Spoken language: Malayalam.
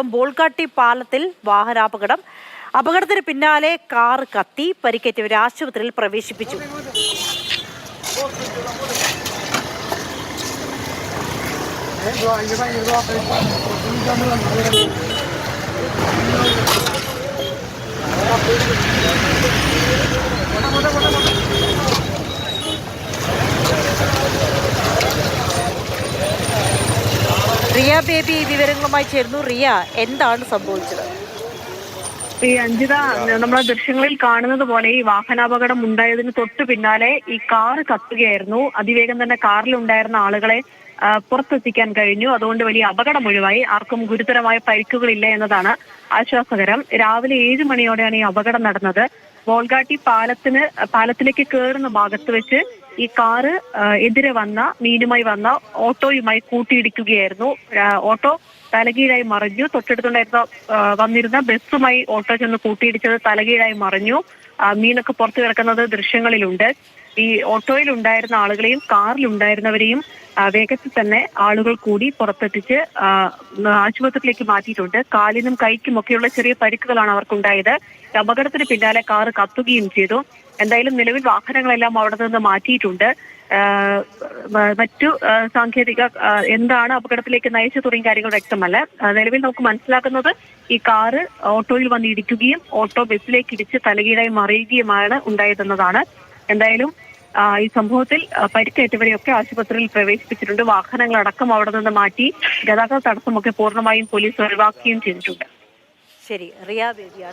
ബോൾഗാട്ടി പാലത്തിൽ വാഹനാപകടം. അപകടത്തിന് പിന്നാലെ കാർ കത്തി. പരിക്കേറ്റവരെ ആശുപത്രിയിൽ പ്രവേശിപ്പിച്ചു. റിയ ബേബി വിവരങ്ങളുമായി ചേർന്നു. റിയ, എന്താണ് സംഭവിച്ചത്? ഈ അഞ്ജിത, നമ്മളെ ദൃശ്യങ്ങളിൽ കാണുന്നത് പോലെ ഈ വാഹനാപകടം ഉണ്ടായതിന് തൊട്ടു പിന്നാലെ ഈ കാറ് കത്തുകയായിരുന്നു. അതിവേഗം തന്നെ കാറിലുണ്ടായിരുന്ന ആളുകളെ പുറത്തെത്തിക്കാൻ കഴിഞ്ഞു. അതുകൊണ്ട് വലിയ അപകടം ഒഴിവായി. ആർക്കും ഗുരുതരമായ പരിക്കുകളില്ല എന്നതാണ് ആശ്വാസകരം. രാവിലെ 7 മണിയോടെയാണ് ഈ അപകടം നടന്നത്. ബോൾഗാട്ടി പാലത്തിലേക്ക് കയറുന്ന ഭാഗത്ത് വെച്ച് ഈ കാറ് എതിരെ വന്ന മീനുമായി വന്ന ഓട്ടോയുമായി കൂട്ടിയിടിക്കുകയായിരുന്നു. ഓട്ടോ തലകീഴായി മറിഞ്ഞു. തൊട്ടടുത്തുണ്ടായിരുന്ന വന്നിരുന്ന ബസ്സുമായി ഓട്ടോ ചെന്ന് കൂട്ടിയിടിച്ചത് തലകീഴായി മറിഞ്ഞു. മീനൊക്കെ പുറത്തു കിടക്കുന്നത് ദൃശ്യങ്ങളിലുണ്ട്. ഈ ഓട്ടോയിൽ ഉണ്ടായിരുന്ന ആളുകളെയും കാറിലുണ്ടായിരുന്നവരെയും വേഗത്തിൽ തന്നെ ആളുകൾ കൂടി പുറത്തെത്തിച്ച് ആശുപത്രിയിലേക്ക് മാറ്റിയിട്ടുണ്ട്. കാലിനും കൈക്കും ഒക്കെയുള്ള ചെറിയ പരിക്കുകളാണ് അവർക്കുണ്ടായത്. അപകടത്തിന് പിന്നാലെ കാറ് കത്തുകയും ചെയ്തു. എന്തായാലും നിലവിൽ വാഹനങ്ങളെല്ലാം അവിടെ നിന്ന് മാറ്റിയിട്ടുണ്ട്. മറ്റു സാങ്കേതിക എന്താണ് അപകടത്തിലേക്ക് നയിച്ചു തുടങ്ങിയ കാര്യങ്ങൾ വ്യക്തമല്ല. നിലവിൽ നമുക്ക് മനസ്സിലാക്കുന്നത് ഈ കാറ് ഓട്ടോയിൽ വന്ന് ഇടിക്കുകയും ഓട്ടോ ബസ്സിലേക്ക് ഇടിച്ച് തലകീഴായി മറിയുകയുമാണ് ഉണ്ടായതെന്നതാണ്. എന്തായാലും ഈ സംഭവത്തിൽ പരിക്കേറ്റവരെയൊക്കെ ആശുപത്രിയിൽ പ്രവേശിപ്പിച്ചിട്ടുണ്ട്. വാഹനങ്ങളടക്കം അവിടെ നിന്ന് മാറ്റി ഗതാഗത തടസ്സമൊക്കെ പൂർണ്ണമായും പോലീസ് ഒഴിവാക്കുകയും ചെയ്തിട്ടുണ്ട്. ശരി, റിയ ബേബിയാണ്.